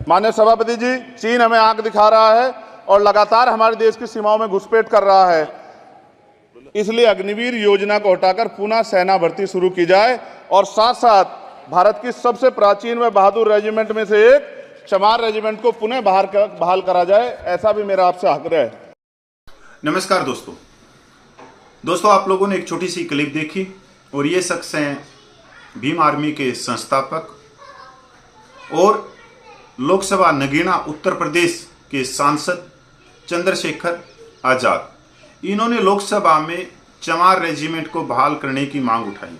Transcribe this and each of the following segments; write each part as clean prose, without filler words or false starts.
माननीय सभापति जी, चीन हमें आंख दिखा रहा है और लगातार हमारे देश की सीमाओं में घुसपैठ कर रहा है। इसलिए अग्निवीर योजना को हटाकर पुनः सेना भर्ती शुरू की जाए और साथ साथ भारत की सबसे प्राचीन व बहादुर रेजिमेंट में से एक चमार रेजिमेंट को पुनः बहाल करा जाए, ऐसा भी मेरा आपसे आग्रह है। नमस्कार दोस्तों, आप लोगों ने एक छोटी सी क्लिप देखी और ये शख्स हैं भीम आर्मी के संस्थापक और लोकसभा नगीना उत्तर प्रदेश के सांसद चंद्रशेखर आजाद। इन्होंने लोकसभा में चमार रेजिमेंट को बहाल करने की मांग उठाई।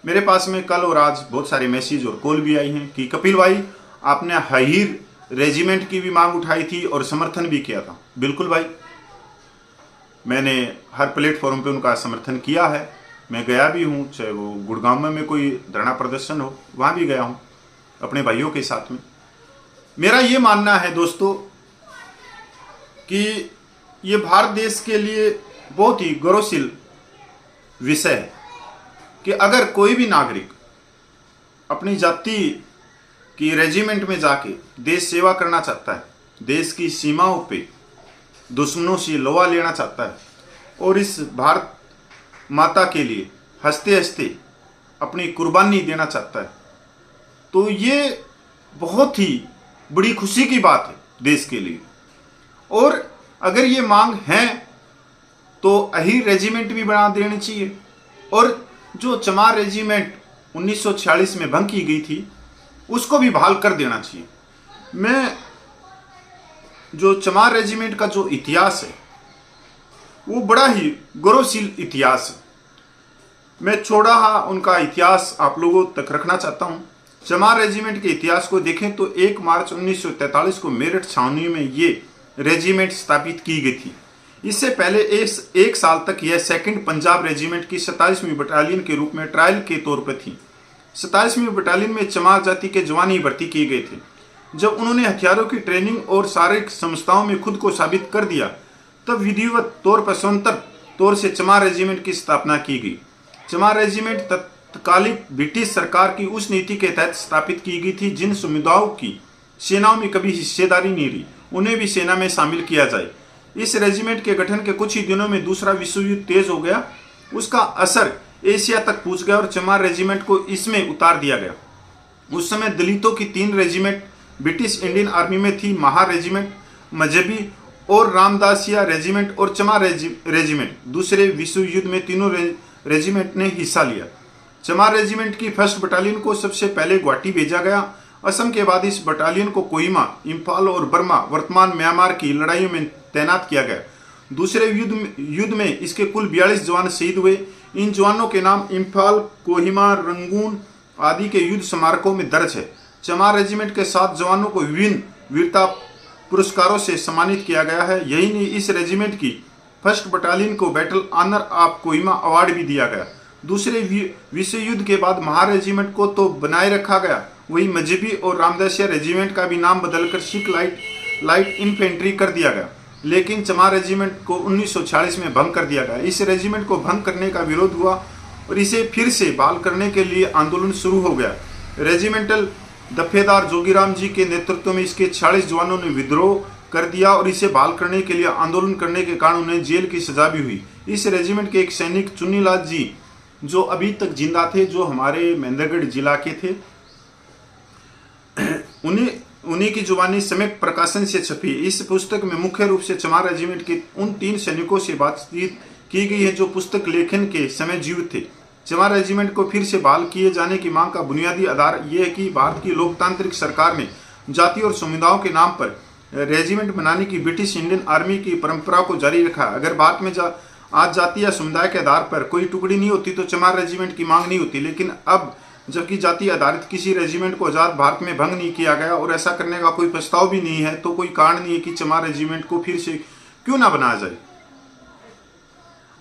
मेरे पास में कल और आज बहुत सारे मैसेज और कॉल भी आई हैं कि कपिल भाई, आपने हाईर रेजिमेंट की भी मांग उठाई थी और समर्थन भी किया था। बिल्कुल भाई, मैंने हर प्लेटफॉर्म पे उनका समर्थन किया है। मैं गया भी हूँ, चाहे वो गुड़गांव में कोई धरना प्रदर्शन हो, वहाँ भी गया हूँ अपने भाइयों के साथ में। मेरा ये मानना है दोस्तों कि ये भारत देश के लिए बहुत ही गौरवशील विषय है कि अगर कोई भी नागरिक अपनी जाति की रेजिमेंट में जाके देश सेवा करना चाहता है, देश की सीमाओं पे दुश्मनों से लोहा लेना चाहता है और इस भारत माता के लिए हंसते हंसते अपनी कुर्बानी देना चाहता है, तो ये बहुत ही बड़ी खुशी की बात है देश के लिए। और अगर ये मांग है तो अहीर रेजिमेंट भी बना देनी चाहिए और जो चमार रेजिमेंट 1946 में भंग की गई थी उसको भी बहाल कर देना चाहिए। मैं जो चमार रेजिमेंट का जो इतिहास है वो बड़ा ही गौरवशील इतिहास है। मैं छोड़ा उनका इतिहास आप लोगों तक रखना चाहता हूं। चमार रेजिमेंट के इतिहास को देखें तो 1 मार्च 1943 को मेरठ छावनी में ये रेजिमेंट स्थापित की गई थी। इससे पहले एक साल तक यह 2nd पंजाब रेजिमेंट की 27वीं बटालियन के रूप में ट्रायल के तौर पर थी। 27वीं बटालियन में चमार जाति के जवान ही भर्ती किए गए थे। जब उन्होंने हथियारों की ट्रेनिंग और शारीरिक समस्याओं में खुद को साबित कर दिया, तब विधिवत तौर पर स्वतंत्र तौर से चमार रेजिमेंट की स्थापना की गई। चमार रेजिमेंट तत्कालीन ब्रिटिश सरकार की उस नीति के तहत स्थापित की गई थी जिन समुदायों की सेनाओं में कभी हिस्सेदारी नहीं रही, उन्हें भी सेना में शामिल किया जाए। इस रेजिमेंट के गठन के कुछ ही दिनों में दूसरा विश्व युद्ध तेज हो गया। उसका असर एशिया तक पहुंच गया और चमार रेजिमेंट को इसमें उतार दिया गया। उस समय दलितों की 3 रेजिमेंट ब्रिटिश इंडियन आर्मी में थी, महार रेजिमेंट, मजहबी और रामदासिया रेजिमेंट और चमार रेजिमेंट। दूसरे विश्व युद्ध में तीनों रेजिमेंट ने हिस्सा लिया। चमार रेजिमेंट की 1st बटालियन को सबसे पहले गुवाहाटी भेजा गया। असम के बाद इस बटालियन को कोहिमा, इम्फाल और बर्मा वर्तमान म्यांमार की लड़ाइयों में तैनात किया गया। दूसरे युद्ध में इसके कुल 42 जवान शहीद हुए। इन जवानों के नाम इम्फाल, कोहिमा, रंगून आदि के युद्ध स्मारकों में दर्ज है। चमार रेजिमेंट के 7 जवानों को विभिन्न वीरता पुरस्कारों से सम्मानित किया गया है। यही नहीं, इस रेजिमेंट की 1st बटालियन को battle honour of Kohima award भी दिया गया। दूसरे विश्व युद्ध के बाद महार रेजिमेंट को तो बनाए रखा गया, वही मजहबी और रामदासिया रेजिमेंट का भी नाम बदलकर सिख लाइट इन्फेंट्री कर दिया गया। लेकिन चमार रेजिमेंट को 1946 में भंग कर दिया गया। इस रेजिमेंट को भंग करने का विरोध हुआ और इसे फिर से बहाल करने के लिए आंदोलन शुरू हो गया। रेजिमेंटल दफेदार जोगीराम जी के नेतृत्व में इसके 46 जवानों ने विद्रोह कर दिया और इसे बहाल करने के लिए आंदोलन करने के कारण उन्हें जेल की सजा भी हुई। इस रेजिमेंट के एक सैनिक चुन्नीलाल जी जो अभी तक जिंदा थे, जो हमारे महेंद्रगढ़ जिला के थे, उन्हीं की जुबानी समेत प्रकाशन से छपी। इस पुस्तक में मुख्य रूप से चमार रेजिमेंट के उन 3 सैनिकों से बातचीत की गई है जो पुस्तक लेखन के समय जीवित थे। चमार रेजिमेंट को फिर से बहाल किए जाने की मांग का बुनियादी आधार यह है कि भारत की लोकतांत्रिक सरकार ने जाति और समुदायों के नाम पर रेजिमेंट बनाने की ब्रिटिश इंडियन आर्मी की परंपरा को जारी रखा। अगर भारत में आज जाति या समुदाय के आधार पर कोई टुकड़ी नहीं होती तो चमार रेजिमेंट की मांग नहीं होती। लेकिन अब जबकि जाति आधारित किसी रेजिमेंट को आजाद भारत में भंग नहीं किया गया और ऐसा करने का कोई प्रस्ताव भी नहीं है, तो कोई कारण नहीं है कि चमार रेजिमेंट को फिर से क्यों ना बनाया जाए।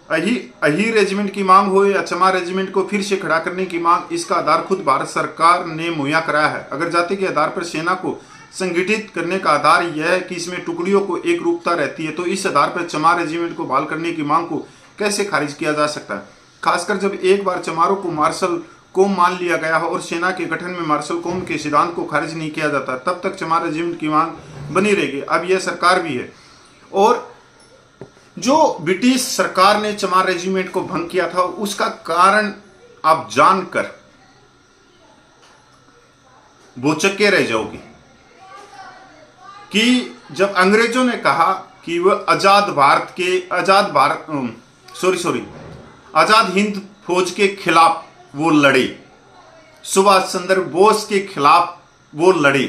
अहीर रेजिमेंट की मांग हो या चमार रेजिमेंट को फिर से खड़ा करने की मांग, इसका आधार खुद भारत सरकार ने मुहैया कराया है। अगर जाति के आधार पर सेना को संगठित करने का आधार यह है कि इसमें टुकड़ियों को एक रूपता रहती है, तो इस आधार पर चमार रेजिमेंट को बहाल करने की मांग को कैसे खारिज किया जा सकता है। खासकर जब एक बार चमारों को मार्शल कौम मान लिया गया हो और सेना के गठन में मार्शल कौम के सिद्धांत को खारिज नहीं किया जाता, तब तक चमार रेजिमेंट की मांग बनी रहेगी। अब यह सरकार भी है। और जो ब्रिटिश सरकार ने चमार रेजिमेंट को भंग किया था उसका कारण आप जानकर बोचक्के रह जाओगे कि जब अंग्रेजों ने कहा कि वह आजाद हिंद फौज के खिलाफ वो लड़े, सुभाष चंद्र बोस के खिलाफ वो लड़े,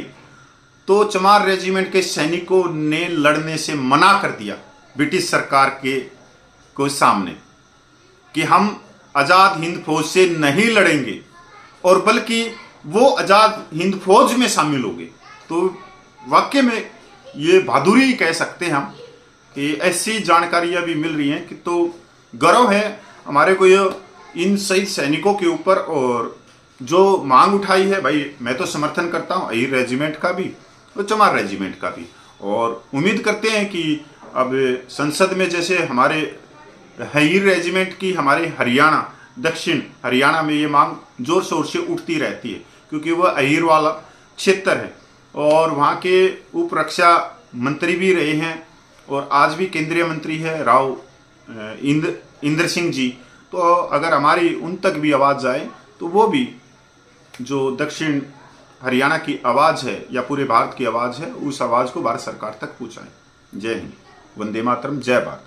तो चमार रेजिमेंट के सैनिकों ने लड़ने से मना कर दिया ब्रिटिश सरकार को सामने कि हम आजाद हिंद फौज से नहीं लड़ेंगे और बल्कि वो आजाद हिंद फौज में शामिल हो गए। तो वाकई में ये बहादुरी कह सकते हैं हम कि ऐसी जानकारियां भी मिल रही हैं कि तो गर्व है हमारे को ये इन शहीद सैनिकों के ऊपर। और जो मांग उठाई है भाई, मैं तो समर्थन करता हूँ अहीर रेजिमेंट का भी और चमार रेजिमेंट का भी, और उम्मीद करते हैं कि अब संसद में जैसे हमारे अहीर रेजिमेंट की हमारे हरियाणा, दक्षिण हरियाणा में ये मांग जोर शोर से उठती रहती है क्योंकि वह अहीर वाला क्षेत्र है और वहाँ के उप रक्षा मंत्री भी रहे हैं और आज भी केंद्रीय मंत्री है राव इंद्र सिंह जी। तो अगर हमारी उन तक भी आवाज़ जाए तो वो भी जो दक्षिण हरियाणा की आवाज़ है या पूरे भारत की आवाज़ है, उस आवाज़ को भारत सरकार तक पहुँचाएं। जय हिंद, वंदे मातरम, जय भारत।